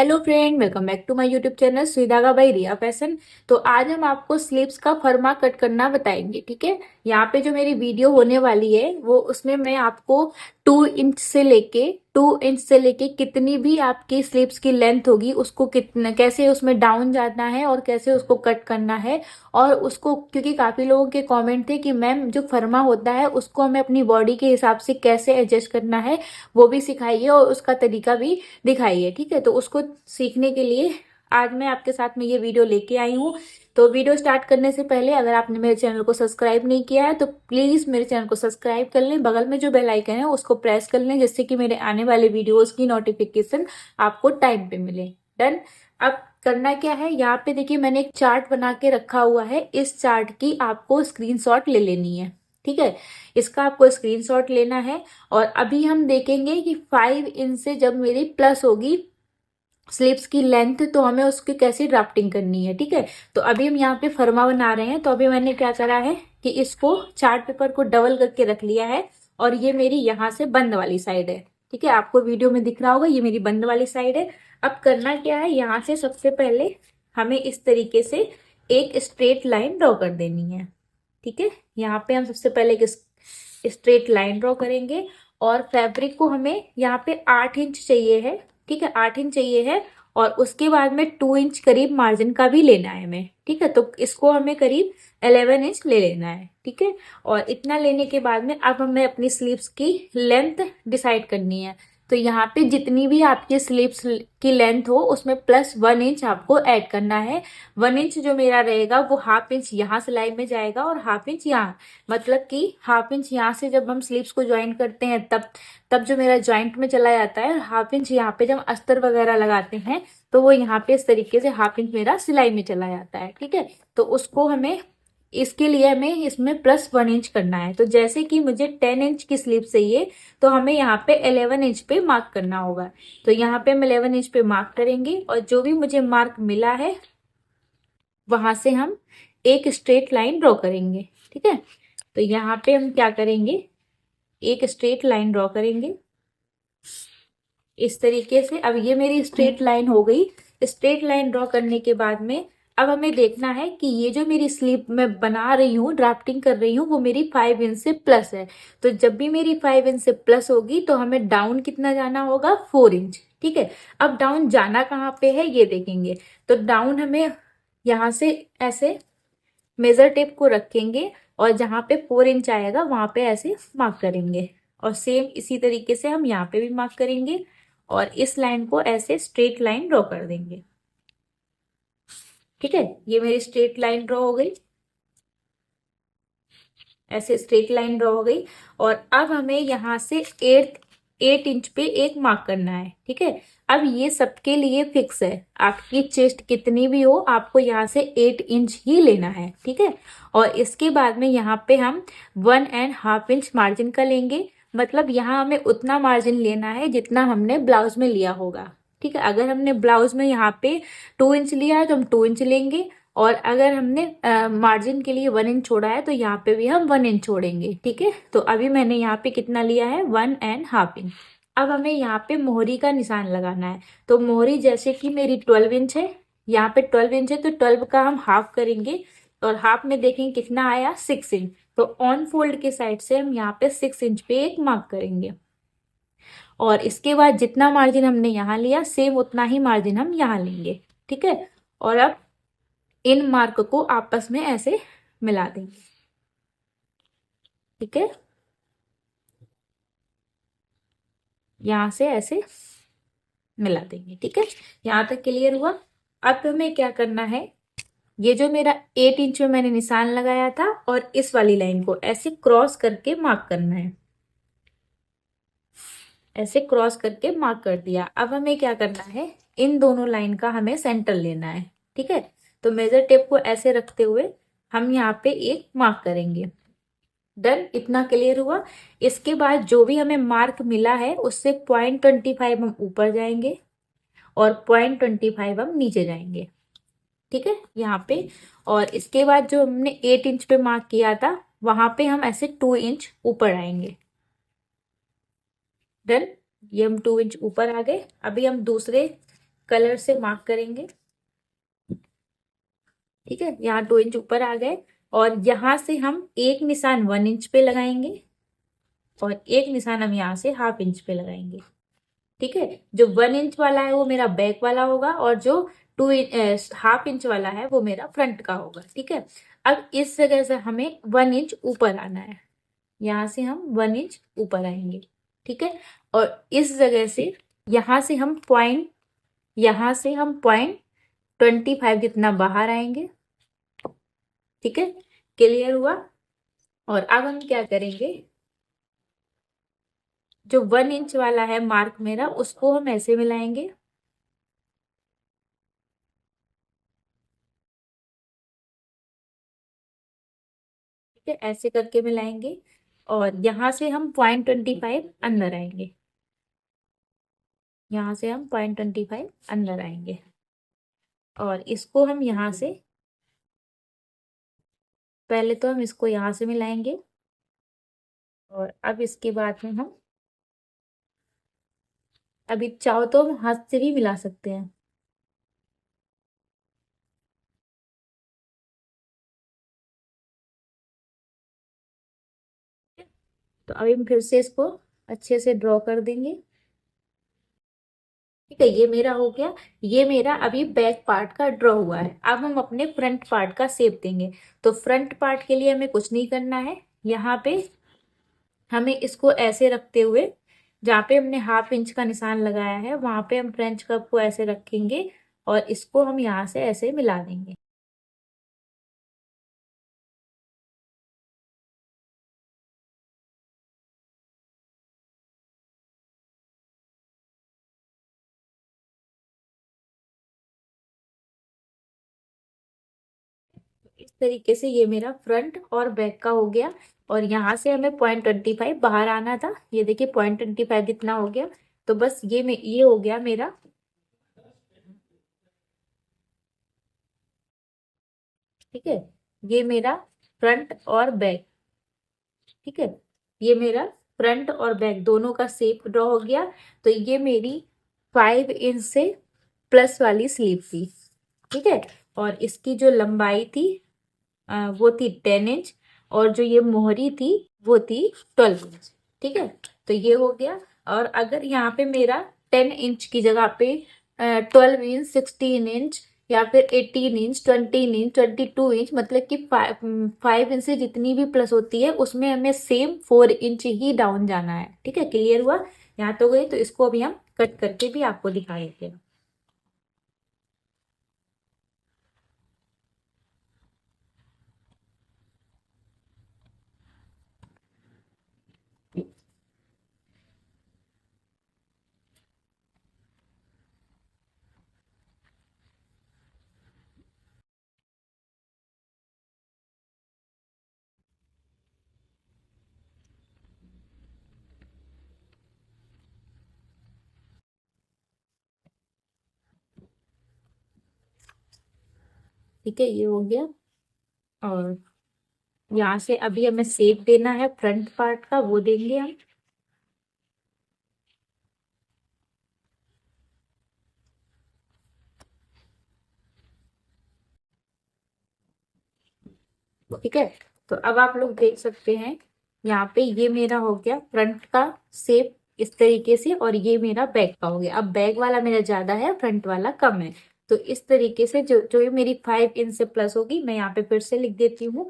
Hello friend, welcome back to my YouTube channel Sui Dhaga by Riya fashion. तो आज हम आपको स्लीव्स का फर्मा कट करना बताएंगे। ठीक है, यहाँ पे जो मेरी वीडियो होने वाली है वो उसमें मैं आपको 2 इंच से लेके कितनी भी आपकी स्लीव्स की लेंथ होगी उसको कितना कैसे उसमें डाउन जाना है और कैसे उसको कट करना है। और उसको क्योंकि काफी लोगों के कमेंट थे कि मैम जो फर्मा होता है उसको हमें अपनी बॉडी के हिसाब से कैसे एडजस्ट करना है वो भी सिखाइए और उसका तरीका भी दिखाइए। ठीक है, तो उसको सीखने के लिए आज मैं आपके साथ में ये वीडियो लेके आई हूँ। तो वीडियो स्टार्ट करने से पहले अगर आपने मेरे चैनल को सब्सक्राइब नहीं किया है तो प्लीज मेरे चैनल को सब्सक्राइब कर लें, बगल में जो बेल आइकन है उसको प्रेस कर लें जिससे कि मेरे आने वाले वीडियोस की नोटिफिकेशन आपको टाइम पे मिले। डन। अब करना क्या है, यहाँ पे देखिए मैंने एक चार्ट बना के रखा हुआ है। इस चार्ट की आपको स्क्रीनशॉट ले लेनी है। ठीक है, इसका आपको स्क्रीनशॉट लेना है। और अभी हम देखेंगे कि 5 इंच से जब मेरी प्लस होगी स्लीव्स की लेंथ तो हमें उसकी कैसी ड्राफ्टिंग करनी है। ठीक है, तो अभी हम यहाँ पे फर्मा बना रहे हैं। तो अभी मैंने क्या करा है कि इसको चार्ट पेपर को डबल करके रख लिया है और ये मेरी यहाँ से बंद वाली साइड है। ठीक है, आपको वीडियो में दिख रहा होगा ये मेरी बंद वाली साइड है। अब करना क्या है, यहाँ से सबसे पहले हमें इस तरीके से एक स्ट्रेट लाइन ड्रॉ कर देनी है। ठीक है, यहाँ पे हम सबसे पहले एक स्ट्रेट लाइन ड्रॉ करेंगे और फैब्रिक को हमें यहाँ पे 8 इंच चाहिए है। ठीक है, 8 इंच चाहिए है और उसके बाद में 2 इंच करीब मार्जिन का भी लेना है हमें। ठीक है, तो इसको हमें करीब 11 इंच ले लेना है। ठीक है, और इतना लेने के बाद में अब हमें अपनी स्लीव्स की लेंथ डिसाइड करनी है। तो यहाँ पे जितनी भी आपकी स्लीव्स की लेंथ हो उसमें +1 इंच आपको ऐड करना है। 1 इंच जो मेरा रहेगा वो ½ इंच यहाँ सिलाई में जाएगा और ½ इंच यहाँ, मतलब कि ½ इंच यहाँ से जब हम स्लीव्स को ज्वाइन करते हैं तब तब जो मेरा ज्वाइंट में चला जाता है। ½ इंच यहाँ पे जब अस्तर वगैरह लगाते हैं तो वो यहाँ पे इस तरीके से ½ इंच मेरा सिलाई में चला जाता है। ठीक है, तो उसको हमें इसके लिए हमें इसमें +1 इंच करना है। तो जैसे कि मुझे 10 इंच की स्लीव चाहिए तो हमें यहाँ पे 11 इंच पे मार्क करना होगा। तो यहाँ पे हम 11 इंच पे मार्क करेंगे और जो भी मुझे मार्क मिला है वहां से हम एक स्ट्रेट लाइन ड्रॉ करेंगे। ठीक है, तो यहाँ पे हम क्या करेंगे, एक स्ट्रेट लाइन ड्रॉ करेंगे इस तरीके से। अब ये मेरी स्ट्रेट लाइन हो गई। स्ट्रेट लाइन ड्रॉ करने के बाद में अब हमें देखना है कि ये जो मेरी स्लीव मैं बना रही हूँ, ड्राफ्टिंग कर रही हूँ, वो मेरी 5 इंच से प्लस है। तो जब भी मेरी 5 इंच से प्लस होगी तो हमें डाउन कितना जाना होगा, 4 इंच। ठीक है, अब डाउन जाना कहाँ पे है ये देखेंगे। तो डाउन हमें यहाँ से ऐसे मेजर टेप को रखेंगे और जहाँ पे 4 इंच आएगा वहां पे ऐसे मार्क करेंगे और सेम इसी तरीके से हम यहाँ पे भी मार्क करेंगे और इस लाइन को ऐसे स्ट्रेट लाइन ड्रॉ कर देंगे। ठीक है, ये मेरी स्ट्रेट लाइन ड्रॉ हो गई, ऐसे स्ट्रेट लाइन ड्रॉ हो गई। और अब हमें यहाँ से 8 इंच पे एक मार्क करना है। ठीक है, अब ये सबके लिए फिक्स है, आपकी चेस्ट कितनी भी हो आपको यहाँ से 8 इंच ही लेना है। ठीक है, और इसके बाद में यहाँ पे हम 1.5 इंच मार्जिन का लेंगे। मतलब यहाँ हमें उतना मार्जिन लेना है जितना हमने ब्लाउज में लिया होगा। ठीक है, अगर हमने ब्लाउज में यहाँ पे 2 इंच लिया है तो हम 2 इंच लेंगे और अगर हमने मार्जिन के लिए 1 इंच छोड़ा है तो यहाँ पे भी हम 1 इंच छोड़ेंगे। ठीक है, तो अभी मैंने यहाँ पे कितना लिया है, 1.5 इंच। अब हमें यहाँ पे मोहरी का निशान लगाना है। तो मोहरी जैसे कि मेरी 12 इंच है, यहाँ पे 12 इंच है तो 12 का हम हाफ करेंगे और हाफ में देखेंगे कितना आया, 6 इंच। तो ऑन फोल्ड के साइड से हम यहाँ पे 6 इंच पे एक मार्क करेंगे और इसके बाद जितना मार्जिन हमने यहाँ लिया सेम उतना ही मार्जिन हम यहाँ लेंगे। ठीक है, और अब इन मार्क को आपस में ऐसे मिला देंगे। ठीक है, यहां से ऐसे मिला देंगे। ठीक है, यहां तक क्लियर हुआ। अब हमें क्या करना है, ये जो मेरा 8 इंच में मैंने निशान लगाया था और इस वाली लाइन को ऐसे क्रॉस करके मार्क करना है। ऐसे क्रॉस करके मार्क कर दिया। अब हमें क्या करना है, इन दोनों लाइन का हमें सेंटर लेना है। ठीक है, तो मेजर टेप को ऐसे रखते हुए हम यहाँ पे एक मार्क करेंगे। डन, इतना क्लियर हुआ। इसके बाद जो भी हमें मार्क मिला है उससे 0.25 हम ऊपर जाएंगे और 0.25 हम नीचे जाएंगे। ठीक है, यहाँ पे। और इसके बाद जो हमने 8 इंच पे मार्क किया था वहां पे हम ऐसे 2 इंच ऊपर आएंगे। डन, ये हम 2 इंच ऊपर आ गए। अभी हम दूसरे कलर से मार्क करेंगे। ठीक है, यहाँ 2 इंच ऊपर आ गए और यहाँ से हम एक निशान 1 इंच पे लगाएंगे और एक निशान हम यहाँ से 1/2 इंच पे लगाएंगे। ठीक है, जो 1 इंच वाला है वो मेरा बैक वाला होगा और जो 1/2 इंच वाला है वो मेरा फ्रंट का होगा। ठीक है, अब इस जगह से हमें 1 इंच ऊपर आना है, यहाँ से हम 1 इंच ऊपर आएंगे। ठीक है, और इस जगह से यहाँ से हम पॉइंट 25 जितना बाहर आएंगे। ठीक है, क्लियर हुआ। और अब हम क्या करेंगे, जो 1 इंच वाला है मार्क मेरा, उसको हम ऐसे मिलाएंगे। ठीक है, ऐसे करके मिलाएंगे और यहाँ से हम 0.25 अंदर आएंगे। यहाँ से हम 0.25 अंदर आएंगे और इसको हम यहाँ से, पहले तो हम इसको यहाँ से मिलाएंगे और अब इसके बाद में हम, अभी चाहो तो हम हाथ से भी मिला सकते हैं। तो अभी हम फिर से इसको अच्छे से ड्रॉ कर देंगे। ठीक है, ये मेरा हो गया। ये मेरा अभी बैक पार्ट का ड्रॉ हुआ है। अब हम अपने फ्रंट पार्ट का शेप देंगे। तो फ्रंट पार्ट के लिए हमें कुछ नहीं करना है। यहाँ पे हमें इसको ऐसे रखते हुए, जहाँ पे हमने 1/2 इंच का निशान लगाया है वहां पे हम फ्रेंच कप को ऐसे रखेंगे और इसको हम यहाँ से ऐसे मिला देंगे। इस तरीके से ये मेरा फ्रंट और बैक का हो गया। और यहाँ से हमें 0.25 बाहर आना था। ये देखिए 0.25 जितना हो गया। तो बस ये हो गया मेरा। ठीक है, ये मेरा फ्रंट और बैक। ठीक है, ये मेरा फ्रंट और बैक दोनों का शेप ड्रॉ हो गया। तो ये मेरी 5 इंच से प्लस वाली स्लीव थी। ठीक है, और इसकी जो लंबाई थी वो थी 10 इंच और जो ये मोहरी थी वो थी 12 इंच। ठीक है, तो ये हो गया। और अगर यहाँ पे मेरा 10 इंच की जगह पे 12 इंच, 16 इंच या फिर 18 इंच, 20 इंच, 22 इंच, मतलब कि 5 इंच से जितनी भी प्लस होती है उसमें हमें सेम 4 इंच ही डाउन जाना है। ठीक है, क्लियर हुआ। यहाँ तो गई, तो इसको अभी हम कट करके भी आपको दिखाएंगे। ठीक है, ये हो गया। और यहाँ से अभी हमें शेप देना है फ्रंट पार्ट का, वो देंगे हम। ठीक है, तो अब आप लोग देख सकते हैं यहाँ पे ये मेरा हो गया फ्रंट का शेप इस तरीके से, और ये मेरा बैक का हो गया। अब बैक वाला मेरा ज्यादा है, फ्रंट वाला कम है। तो इस तरीके से जो जो ये मेरी 5 इंच से प्लस होगी, मैं यहाँ पे फिर से लिख देती हूँ।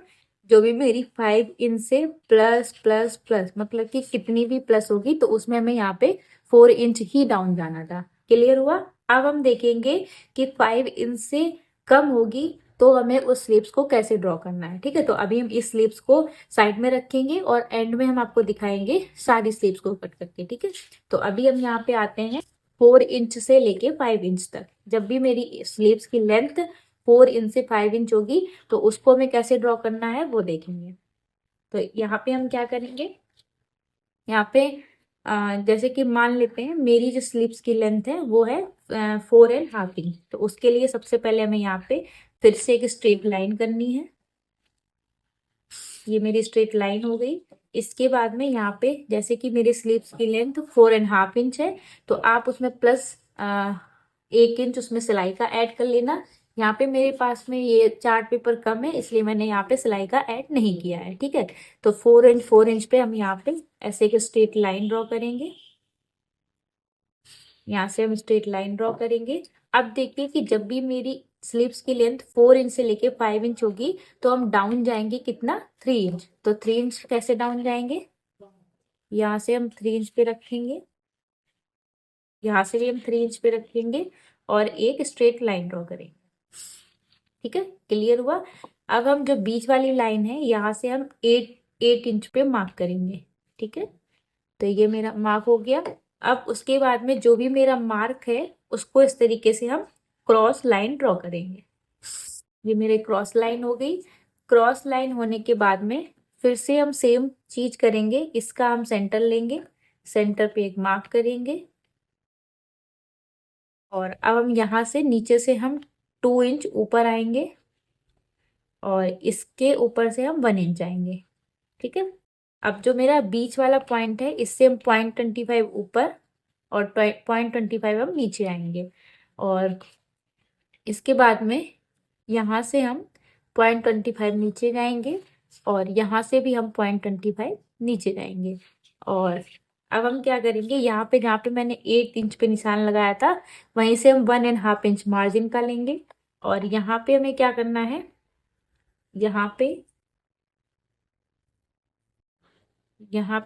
जो भी मेरी 5 इंच से प्लस प्लस प्लस, मतलब कि कितनी भी प्लस होगी तो उसमें हमें यहाँ पे 4 इंच ही डाउन जाना था। क्लियर हुआ। अब हम देखेंगे कि 5 इंच से कम होगी तो हमें उस स्लीव्स को कैसे ड्रॉ करना है। ठीक है, तो अभी हम इस स्लीव्स को साइड में रखेंगे और एंड में हम आपको दिखाएंगे सारी स्लीव्स को कट करके। ठीक है, तो अभी हम यहाँ पे आते हैं 4 इंच से लेके 5 इंच तक। जब भी मेरी स्लीव्स की लेंथ 4 इंच से 5 इंच होगी तो उसको हमें कैसे ड्रॉ करना है वो देखेंगे। तो यहाँ पे हम क्या करेंगे, यहाँ पे जैसे कि मान लेते हैं मेरी जो स्लीव्स की लेंथ है वो है 4.5 इंच। तो उसके लिए सबसे पहले हमें यहाँ पे फिर से एक स्ट्रेट लाइन करनी है। ये मेरी स्ट्रेट लाइन हो गई। इसके बाद में यहाँ पे जैसे कि मेरे स्लीव्स की लेंथ 4.5 इंच है, तो आप उसमें प्लस 1 इंच उसमें सिलाई का ऐड कर लेना। यहाँ पे मेरे पास में ये चार्ट पेपर कम है, इसलिए मैंने यहाँ पे सिलाई का ऐड नहीं किया है। ठीक है, तो 4 इंच पे हम यहाँ पे ऐसे एक स्ट्रेट लाइन ड्रॉ करेंगे। यहाँ से हम स्ट्रेट लाइन ड्रॉ करेंगे। अब देखिए कि जब भी मेरी स्लीव्स की लेंथ 4 इंच से लेके 5 इंच होगी, तो हम डाउन जाएंगे कितना, 3 इंच। तो 3 इंच कैसे डाउन जाएंगे, यहाँ से हम 3 इंच पे रखेंगे, यहाँ से भी हम 3 इंच पे रखेंगे और एक स्ट्रेट लाइन ड्रॉ करेंगे। ठीक है, क्लियर हुआ। अब हम जो बीच वाली लाइन है, यहाँ से हम 8 इंच पे मार्क करेंगे। ठीक है, तो ये मेरा मार्क हो गया। अब उसके बाद में जो भी मेरा मार्क है, उसको इस तरीके से हम क्रॉस लाइन ड्रॉ करेंगे। ये मेरे क्रॉस लाइन हो गई। क्रॉस लाइन होने के बाद में फिर से हम सेम चीज करेंगे। इसका हम सेंटर लेंगे, सेंटर पे एक मार्क करेंगे और अब हम यहाँ से नीचे से हम 2 इंच ऊपर आएंगे और इसके ऊपर से हम 1 इंच आएंगे। ठीक है, अब जो मेरा बीच वाला पॉइंट है, इससे हम 0.25 ऊपर और 0.25 हम नीचे आएंगे और इसके बाद में यहाँ से हम 0.25 नीचे जाएंगे और यहाँ से भी हम 0.25 नीचे जाएंगे। और अब हम क्या करेंगे, यहाँ पे जहाँ पे मैंने 8 इंच पे निशान लगाया था, वहीं से हम 1.5 इंच मार्जिन का लेंगे और यहाँ पे हमें क्या करना है, यहाँ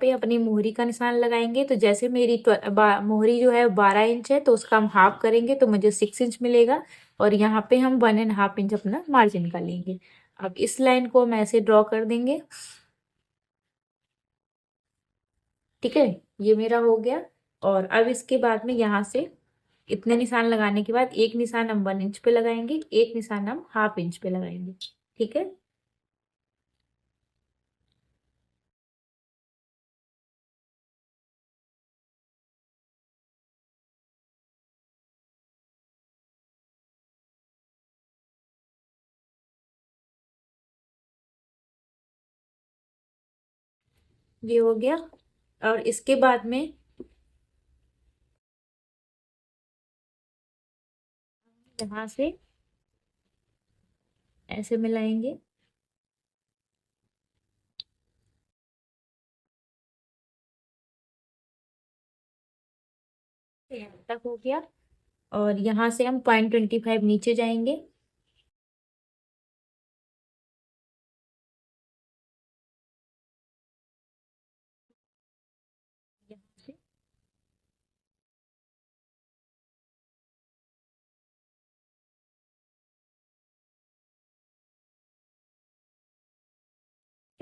पे अपनी मोहरी का निशान लगाएंगे। तो जैसे मेरी मोहरी जो है 12 इंच है, तो उसका हम हाफ करेंगे तो मुझे 6 इंच मिलेगा और यहाँ पे हम 1.5 इंच अपना मार्जिन का लेंगे। अब इस लाइन को हम ऐसे ड्रॉ कर देंगे। ठीक है, ये मेरा हो गया। और अब इसके बाद में यहाँ से इतने निशान लगाने के बाद एक निशान हम 1 इंच पे लगाएंगे, एक निशान हम हाफ इंच पे लगाएंगे। ठीक है, ये हो गया। और इसके बाद में यहाँ से ऐसे मिलाएंगे। यहाँ तक हो गया और यहाँ से हम 0.25 नीचे जाएंगे। यहाँ से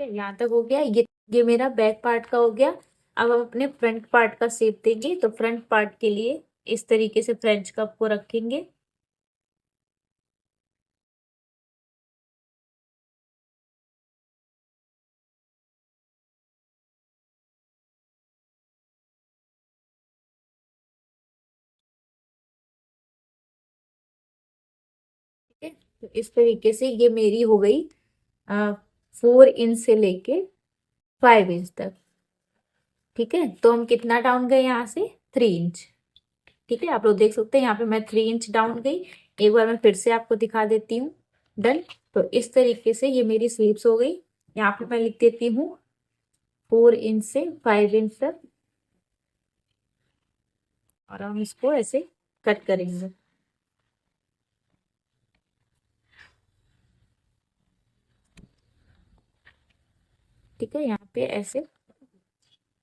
ठीक है, यहाँ तक हो गया। ये मेरा बैक पार्ट का हो गया। अब हम अपने फ्रंट पार्ट का शेप देंगे। तो फ्रंट पार्ट के लिए इस तरीके से फ्रेंच कप को रखेंगे। ठीक है, तो इस तरीके से ये मेरी हो गई 4 इंच से लेके 5 इंच तक। ठीक है, तो हम कितना डाउन गए यहाँ से, 3 इंच। ठीक है, आप लोग देख सकते हैं यहाँ पे मैं 3 इंच डाउन गई। एक बार मैं फिर से आपको दिखा देती हूँ। डन। तो इस तरीके से ये मेरी स्लीव्स हो गई। यहाँ पे मैं लिख देती हूँ 4 इंच से 5 इंच तक और हम इसको ऐसे कट करेंगे। ठीक है, यहाँ पे ऐसे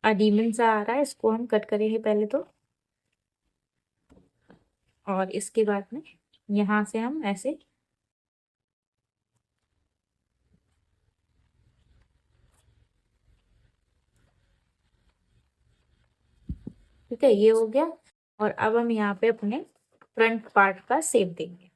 अनइवन सा आ रहा है, इसको हम कट करेंगे पहले तो। और इसके बाद में यहाँ से हम ऐसे ठीक है, ये हो गया। और अब हम यहाँ पे अपने फ्रंट पार्ट का शेप देंगे।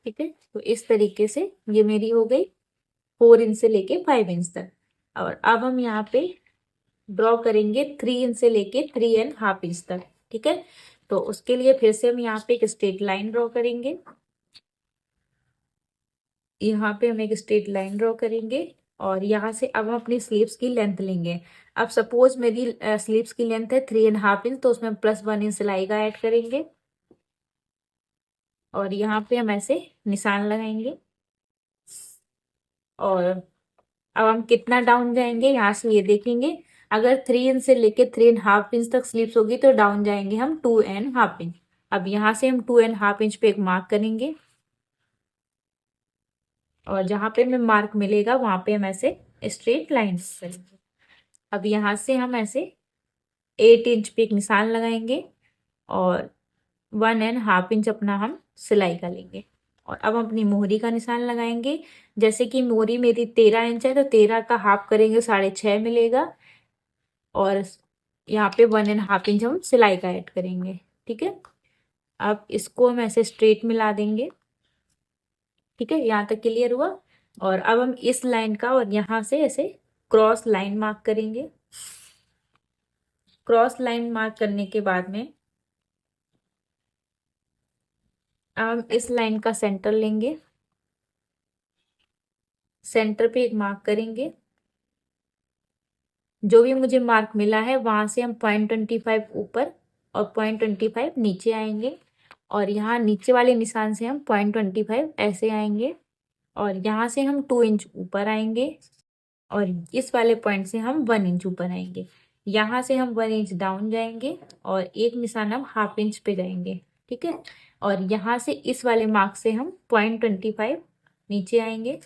ठीक है, तो इस तरीके से ये मेरी हो गई 4 इंच से लेके 5 इंच तक। और अब हम यहाँ पे ड्रॉ करेंगे 3 इंच से लेके 3.5 इंच तक। ठीक है। तो उसके लिए फिर से हम यहाँ पे एक स्ट्रेट लाइन ड्रॉ करेंगे। यहाँ पे हम एक स्ट्रेट लाइन ड्रॉ करेंगे और यहाँ से अब हम अपनी स्लीव्स की लेंथ लेंगे। अब सपोज मेरी स्लीव्स की लेंथ है 3.5 इंच, तो उसमें +1 इंच सिलाई का ऐड करेंगे और यहाँ पे हम ऐसे निशान लगाएंगे। और अब हम कितना डाउन जाएंगे यहाँ से ये देखेंगे। अगर 3 इंच से लेके 3.5 इंच तक स्लीव्स होगी तो डाउन जाएंगे हम 2.5 इंच। अब यहाँ से हम 2.5 इंच पे एक मार्क करेंगे और जहाँ पे हमें मार्क मिलेगा वहां पे हम ऐसे स्ट्रेट लाइन करेंगे। अब यहाँ से हम ऐसे 8 इंच पे एक निशान लगाएंगे और 1.5 इंच अपना हम सिलाई का लेंगे। और अब हम अपनी मोहरी का निशान लगाएंगे। जैसे कि मोहरी मेरी 13 इंच है तो 13 का हाफ करेंगे 6.5 मिलेगा और यहाँ पे 1.5 इंच हम सिलाई का ऐड करेंगे। ठीक है। अब इसको हम ऐसे स्ट्रेट मिला देंगे। ठीक है, यहाँ तक क्लियर हुआ। और अब हम इस लाइन का और यहाँ से ऐसे क्रॉस लाइन मार्क करेंगे। क्रॉस लाइन मार्क करने के बाद में अब हम इस लाइन का सेंटर लेंगे। सेंटर पे एक मार्क करेंगे। जो भी मुझे मार्क मिला है वहां से हम 0.25 ऊपर और 0.25 नीचे आएंगे और यहाँ नीचे वाले निशान से हम 0.25 ऐसे आएंगे और यहाँ से हम 2 इंच ऊपर आएंगे और इस वाले पॉइंट से हम 1 इंच ऊपर आएंगे। यहाँ से हम 1 इंच डाउन जाएंगे और एक निशान हम 1/2 इंच पे जाएंगे। ठीक है। और यहाँ से इस वाले मार्क से हम 0.25 नीचे आएंगे।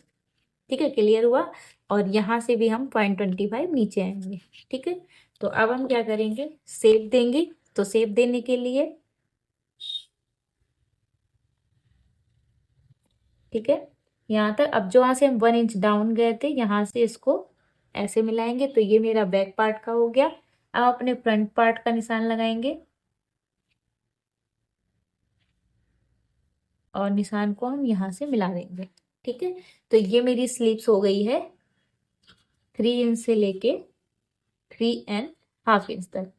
ठीक है, क्लियर हुआ। और यहाँ से भी हम 0.25 नीचे आएंगे। ठीक है। तो अब हम क्या करेंगे, शेप देंगे। तो शेप देने के लिए ठीक है, यहाँ तक अब जो यहाँ से हम 1 इंच डाउन गए थे यहाँ से इसको ऐसे मिलाएंगे। तो ये मेरा बैक पार्ट का हो गया। अब अपने फ्रंट पार्ट का निशान लगाएंगे और निशान को हम यहाँ से मिला देंगे। ठीक है। तो ये मेरी स्लीव्स हो गई है 3 इंच से लेके 3.5 इंच तक।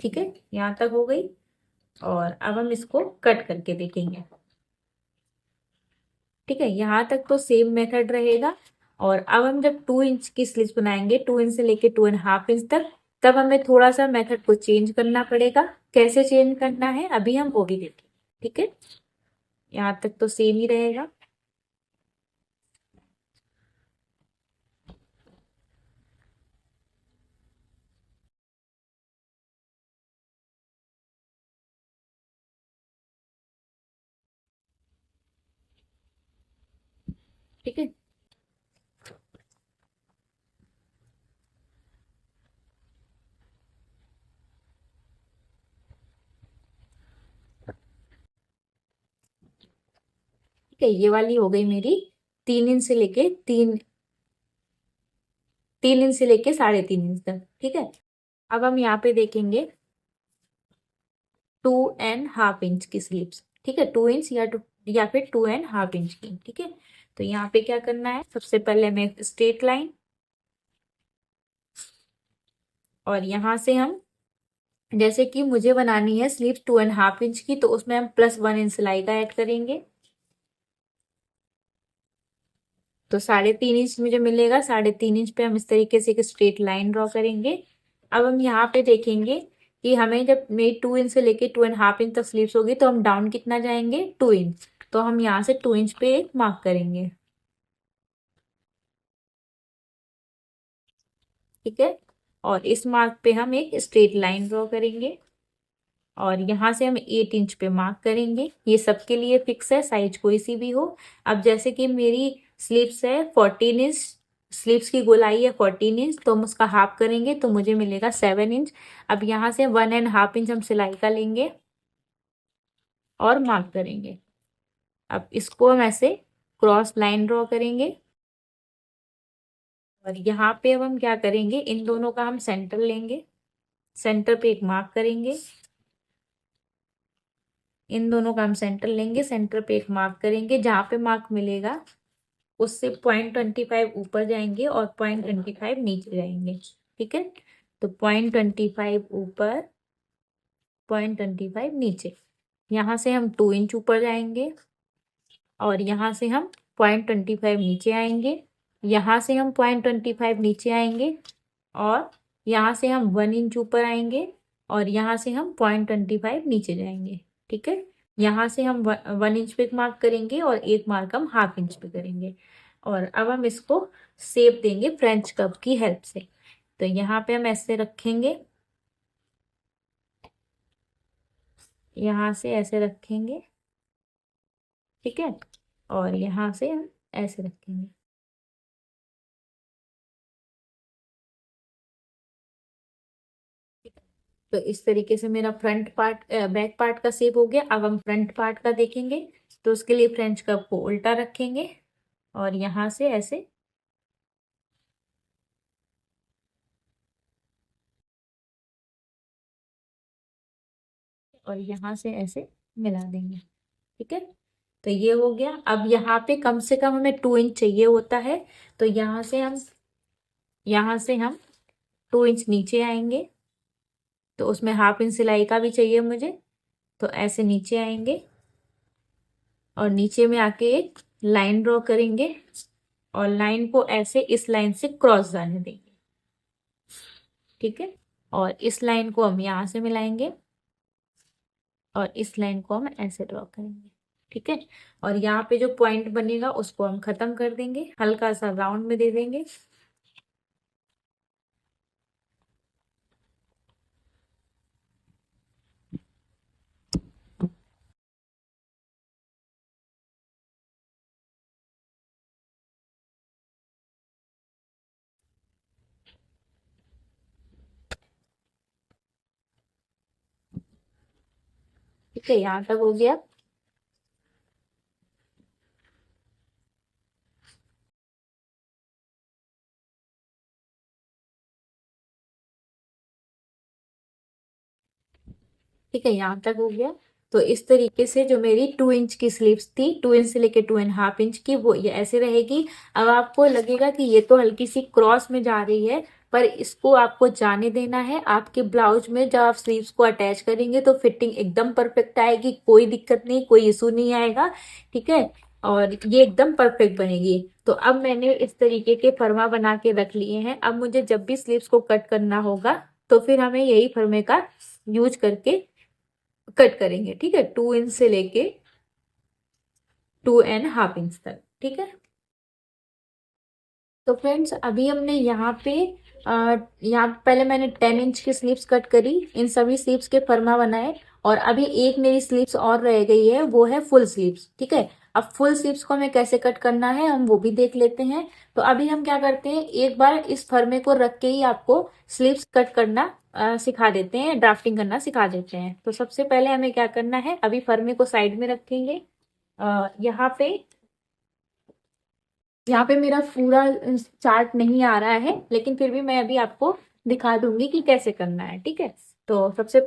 ठीक है, यहाँ तक हो गई। और अब हम इसको कट करके देखेंगे। ठीक है, यहाँ तक तो सेम मेथड रहेगा। और अब हम जब 2 इंच की स्लीव्स बनाएंगे 2 इंच से लेके 2.5 इंच तक, तब हमें थोड़ा सा मेथड को चेंज करना पड़ेगा। कैसे चेंज करना है अभी हम वो भी देखेंगे। ठीक है, यहाँ तक तो सेम ही रहेगा। ठीक है, ठीक है, ये वाली हो गई मेरी 3 इंच से लेके 3 इंच से लेके 3.5 इंच तक। ठीक है, अब हम यहाँ पे देखेंगे 2.5 इंच की स्लीव्स। ठीक है, 2 इंच या फिर 2.5 इंच की। ठीक है, तो यहाँ पे क्या करना है, सबसे पहले हमें स्ट्रेट लाइन और यहाँ से हम जैसे कि मुझे बनानी है स्लीव्स 2.5 इंच की, तो उसमें हम +1 इंच सिलाई का ऐड करेंगे। तो 3.5 इंच मुझे मिलेगा। 3.5 इंच पे हम इस तरीके से एक स्ट्रेट लाइन ड्रॉ करेंगे। अब हम यहाँ पे देखेंगे कि हमें जब मेरी 2 इंच से लेके 2.5 इंच तक स्लीव्स होगी तो हम डाउन कितना जाएंगे, 2 इंच। तो हम यहाँ से 2 इंच पे एक मार्क करेंगे। ठीक है, और इस मार्क पे हम एक स्ट्रेट लाइन ड्रॉ करेंगे और यहाँ से हम 8 इंच पे मार्क करेंगे। ये सबके लिए फिक्स है, साइज कोई सी भी हो। अब जैसे कि मेरी स्लीव्स है 14 इंच, स्लीव्स की गोलाई है 14 इंच, तो हम उसका हाफ करेंगे तो मुझे मिलेगा 7 इंच। अब यहाँ से 1.5 इंच हम सिलाई का लेंगे और मार्क करेंगे। अब इसको हम ऐसे क्रॉस लाइन ड्रॉ करेंगे और यहाँ पे अब हम क्या करेंगे, इन दोनों का हम सेंटर लेंगे। सेंटर पे एक मार्क करेंगे। इन दोनों का हम सेंटर लेंगे, सेंटर पे एक मार्क करेंगे। जहाँ पे मार्क मिलेगा उससे 0.25 ऊपर जाएंगे और 0.25 नीचे जाएंगे। ठीक है, तो 0.25 ऊपर 0.25 नीचे। यहाँ से हम 2 इंच ऊपर जाएंगे और यहाँ से हम 0.25 नीचे आएंगे। यहाँ से हम 0.25 नीचे आएंगे और यहाँ से हम 1 इंच ऊपर आएंगे और यहाँ से हम 0.25 नीचे जाएंगे। ठीक है, यहाँ से हम 1 इंच पे मार्क करेंगे और एक मार्क हम हाफ इंच पे करेंगे। और अब हम इसको शेप देंगे फ्रेंच कर्व की हेल्प से। तो यहाँ पे हम ऐसे रखेंगे, यहाँ से ऐसे रखेंगे, ठीक है, और यहाँ से हम ऐसे रखेंगे। तो इस तरीके से मेरा फ्रंट पार्ट बैक पार्ट का शेप हो गया। अब हम फ्रंट पार्ट का देखेंगे। तो उसके लिए फ्रेंच कर्व को उल्टा रखेंगे और यहाँ से ऐसे, और यहाँ से ऐसे मिला देंगे। ठीक है, तो ये हो गया। अब यहाँ पे कम से कम हमें 2 इंच चाहिए होता है। तो यहाँ से हम 2 इंच नीचे आएंगे। तो उसमें हाफ इंच सिलाई का भी चाहिए मुझे। तो ऐसे नीचे आएंगे और नीचे में आके एक लाइन ड्रॉ करेंगे और लाइन को ऐसे इस लाइन से क्रॉस जाने देंगे। ठीक है, और इस लाइन को हम यहाँ से मिलाएंगे और इस लाइन को हम ऐसे ड्रॉ करेंगे। ठीक है, और यहाँ पे जो पॉइंट बनेगा उसको हम खत्म कर देंगे, हल्का सा राउंड में दे देंगे। ठीक है, यहाँ तक हो गया। ठीक है, यहाँ तक हो गया। तो इस तरीके से जो मेरी 2 इंच की स्लीव्स थी, 2 इंच से लेके 2.5 इंच की, वो ये ऐसे रहेगी। अब आपको लगेगा कि ये तो हल्की सी क्रॉस में जा रही है, पर इसको आपको जाने देना है। आपके ब्लाउज में जब आप स्लीव्स को अटैच करेंगे तो फिटिंग एकदम परफेक्ट आएगी, कोई दिक्कत नहीं, कोई इशू नहीं आएगा। ठीक है, और ये एकदम परफेक्ट बनेगी। तो अब मैंने इस तरीके के फरमा बना के रख लिए हैं। अब मुझे जब भी स्लीव्स को कट करना होगा तो फिर हमें यही फर्मे का यूज करके कट करेंगे। ठीक है, 2 इंच से लेके 2.5 इंच तक। ठीक है, तो फ्रेंड्स अभी हमने यहाँ पे यहाँ पहले मैंने 10 इंच की स्लीव्स कट करी, इन सभी स्लीव्स के फरमा बनाए। और अभी एक मेरी स्लीव्स और रह गई है, वो है फुल स्लीव्स। ठीक है, अब फुल स्लीव्स को हमें कैसे कट करना है हम वो भी देख लेते हैं। तो अभी हम क्या करते हैं, एक बार इस फर्मे को रख के ही आपको स्लीव्स कट करना सिखा देते हैं, ड्राफ्टिंग करना सिखा देते हैं। तो सबसे पहले हमें क्या करना है, अभी फर्मे को साइड में रखेंगे। यहाँ पे मेरा पूरा चार्ट नहीं आ रहा है, लेकिन फिर भी मैं अभी आपको दिखा दूंगी कि कैसे करना है। ठीक है, तो सबसे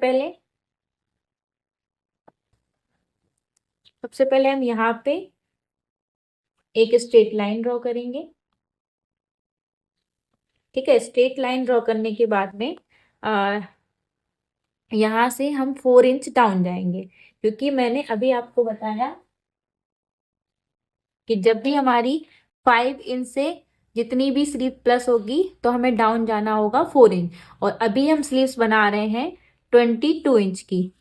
पहले हम यहाँ पे एक स्ट्रेट लाइन ड्रॉ करेंगे। ठीक है, स्ट्रेट लाइन ड्रॉ करने के बाद में आ, यहाँ से हम 4 इंच डाउन जाएंगे, क्योंकि मैंने अभी आपको बताया कि जब भी हमारी 5 इंच से जितनी भी स्लीव प्लस होगी तो हमें डाउन जाना होगा 4 इंच। और अभी हम स्लीव्स बना रहे हैं 22 इंच की।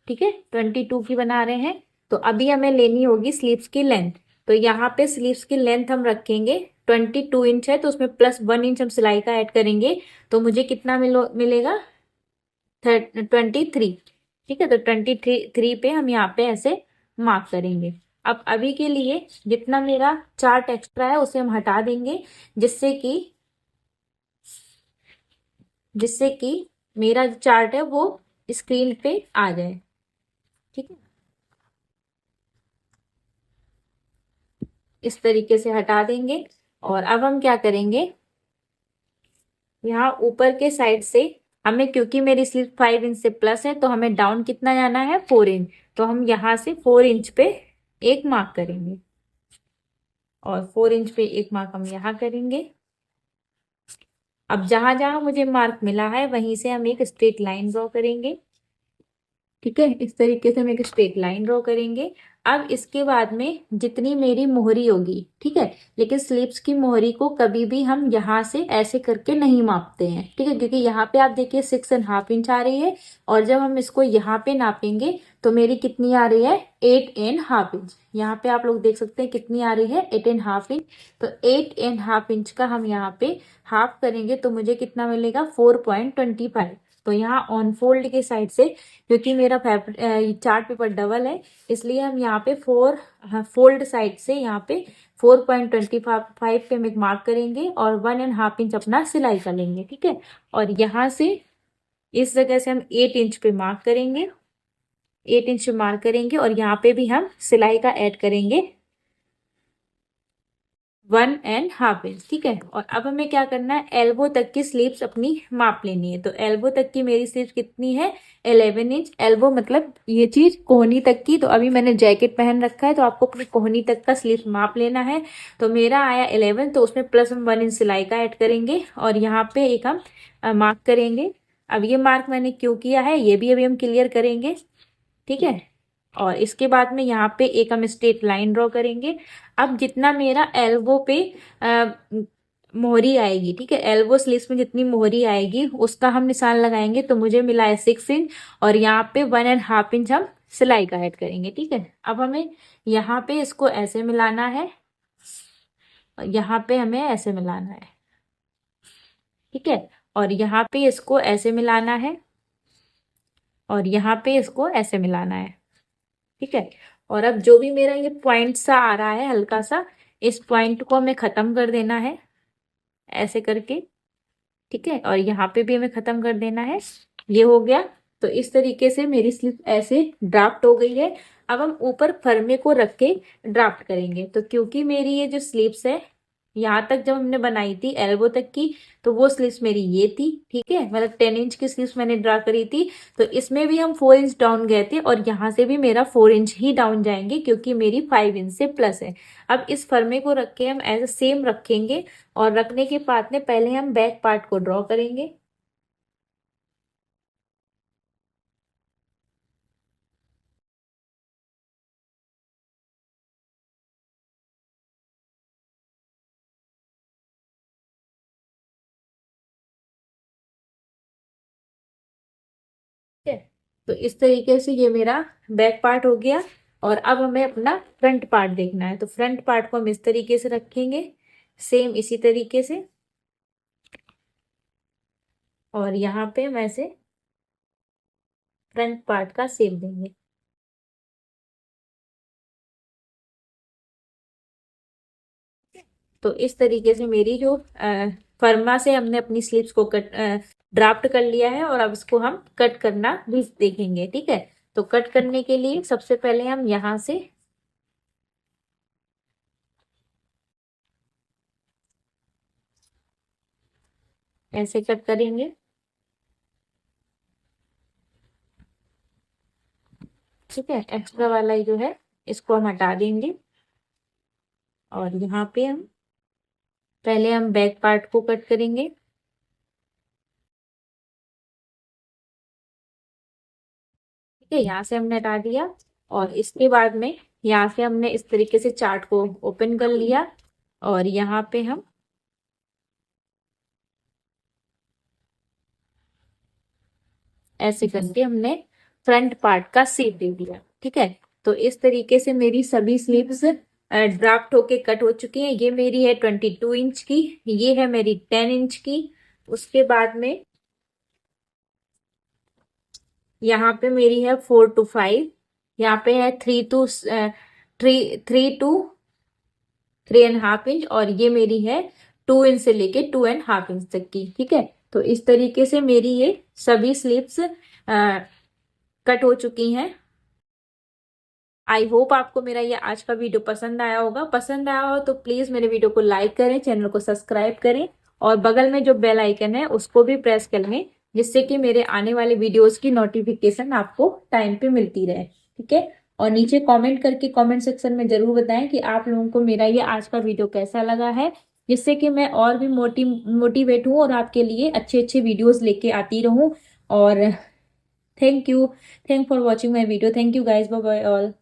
ठीक है, 22 की बना रहे हैं। तो अभी हमें लेनी होगी स्लीव्स की लेंथ। तो यहाँ पे स्लीव्स की लेंथ हम रखेंगे 22 इंच है, तो उसमें प्लस 1 इंच हम सिलाई का ऐड करेंगे। तो मुझे कितना मिलेगा, 23। ठीक है, तो 23 पे हम यहाँ पे ऐसे मार्क करेंगे। अब अभी के लिए जितना मेरा चार्ट एक्स्ट्रा है उसे हम हटा देंगे, जिससे कि जिससे कि मेरा जो चार्ट है वो स्क्रीन पे आ जाए। ठीक है, इस तरीके से हटा देंगे। और अब हम क्या करेंगे, यहाँ ऊपर के साइड से हमें, क्योंकि मेरी स्लीव 5 इंच से प्लस है, तो हमें डाउन कितना जाना है, 4 इंच। तो हम यहाँ से 4 इंच पे एक मार्क करेंगे और 4 इंच पे एक मार्क हम यहाँ करेंगे। अब जहां जहां मुझे मार्क मिला है वहीं से हम एक स्ट्रेट लाइन ड्रॉ करेंगे। ठीक है, इस तरीके से हम एक स्ट्रेट लाइन ड्रॉ करेंगे। अब इसके बाद में जितनी मेरी मोहरी होगी, ठीक है, लेकिन स्लीव्स की मोहरी को कभी भी हम यहाँ से ऐसे करके नहीं मापते हैं, ठीक है, क्योंकि यहाँ पे आप देखिए 6.5 इंच आ रही है, और जब हम इसको यहाँ पे नापेंगे तो मेरी कितनी आ रही है 8.5 इंच। यहाँ पे आप लोग देख सकते हैं कितनी आ रही है 8.5 इंच। तो 8.5 इंच का हम यहाँ पे हाफ करेंगे तो मुझे कितना मिलेगा 4.25। तो यहाँ ऑन फोल्ड के साइड से, क्योंकि मेरा चार्ट पेपर डबल है, इसलिए हम यहाँ पे फोल्ड साइड से यहाँ पे 4.25 पे हम एक मार्क करेंगे और 1.5 इंच अपना सिलाई कर लेंगे, ठीक है। और यहाँ से इस जगह से हम 8 इंच पे मार्क करेंगे, 8 इंच पे मार्क करेंगे और यहाँ पे भी हम सिलाई का ऐड करेंगे 1.5 इंच, ठीक है। और अब हमें क्या करना है, एल्बो तक की स्लीव्स अपनी माप लेनी है। तो एल्बो तक की मेरी स्लीव्स कितनी है 11 इंच। एल्बो मतलब ये चीज कोहनी तक की। तो अभी मैंने जैकेट पहन रखा है तो आपको अपनी कोहनी तक का स्लीव माप लेना है। तो मेरा आया 11, तो उसमें प्लस हम 1 इंच सिलाई का ऐड करेंगे और यहाँ पे एक हम मार्क करेंगे। अब ये मार्क मैंने क्यों किया है ये भी अभी हम क्लियर करेंगे, ठीक है। और इसके बाद में यहाँ पे एक हम स्ट्रेट लाइन ड्रॉ करेंगे। अब जितना मेरा एल्बो पे मोहरी आएगी, ठीक है, एल्बो स्लीव्स में जितनी मोहरी आएगी उसका हम निशान लगाएंगे। तो मुझे मिला है 6 इंच और यहाँ पे 1.5 इंच हम सिलाई का ऐड करेंगे, ठीक है। अब हमें यहाँ पे इसको ऐसे मिलाना है और यहाँ पे हमें ऐसे मिलाना है, ठीक है। और यहाँ पे इसको ऐसे मिलाना है और यहाँ पे इसको ऐसे मिलाना है, ठीक है। और अब जो भी मेरा ये पॉइंट सा आ रहा है हल्का सा, इस पॉइंट को हमें खत्म कर देना है ऐसे करके, ठीक है। और यहाँ पे भी हमें खत्म कर देना है। ये हो गया। तो इस तरीके से मेरी स्लीव ऐसे ड्राफ्ट हो गई है। अब हम ऊपर फरमे को रख के ड्राफ्ट करेंगे। तो क्योंकि मेरी ये जो स्लीव्स है यहाँ तक जब हमने बनाई थी एल्बो तक की, तो वो स्लीव्स मेरी ये थी, ठीक है, मतलब 10 इंच की स्लीव्स मैंने ड्रा करी थी। तो इसमें भी हम 4 इंच डाउन गए थे और यहाँ से भी मेरा 4 इंच ही डाउन जाएंगे क्योंकि मेरी 5 इंच से प्लस है। अब इस फरमे को रख के हम एज सेम रखेंगे और रखने के बाद में पहले हम बैक पार्ट को ड्रॉ करेंगे। ठीक है, तो इस तरीके से ये मेरा बैक पार्ट हो गया। और अब हमें अपना फ्रंट पार्ट देखना है। तो फ्रंट पार्ट को हम इस तरीके से रखेंगे, सेम इसी तरीके से। और यहाँ पे हम ऐसे फ्रंट पार्ट का शेप देंगे। तो इस तरीके से मेरी जो फर्मा से हमने अपनी स्लीव्स को कट ड्राफ्ट कर लिया है और अब इसको हम कट करना भी देखेंगे, ठीक है। तो कट करने के लिए सबसे पहले हम यहाँ से ऐसे कट करेंगे, ठीक है। एक्स्ट्रा वाला जो है इसको हम हटा देंगे और यहाँ पे हम पहले हम बैक पार्ट को कट करेंगे, ठीक है। यहाँ से हमने हटा दिया और इसके बाद में यहाँ से हमने इस तरीके से चार्ट को ओपन कर लिया और यहाँ पे हम ऐसे करके हमने फ्रंट पार्ट का शेप दे दिया, ठीक है। तो इस तरीके से मेरी सभी स्लीव्स ड्राफ्ट होके कट हो चुकी हैं। ये मेरी है 22 इंच की, ये है मेरी 10 इंच की। उसके बाद में यहाँ पे मेरी है 4 to 5, यहाँ पे है 3 to 3.5 इंच और ये मेरी है 2 इंच से लेके 2.5 इंच तक की, ठीक है। तो इस तरीके से मेरी ये सभी स्लीव्स कट हो चुकी हैं। आई होप आपको मेरा ये आज का वीडियो पसंद आया होगा। पसंद आया हो तो प्लीज मेरे वीडियो को लाइक करें, चैनल को सब्सक्राइब करें और बगल में जो बेल आइकन है उसको भी प्रेस कर लें, जिससे कि मेरे आने वाले वीडियोस की नोटिफिकेशन आपको टाइम पे मिलती रहे, ठीक है। और नीचे कमेंट करके कमेंट सेक्शन में जरूर बताएं कि आप लोगों को मेरा ये आज का वीडियो कैसा लगा है, जिससे कि मैं और भी मोटिवेट हूँ और आपके लिए अच्छे अच्छे वीडियोस लेके आती रहूं। और thank you, thank for watching my video, thank you guys, bye bye all.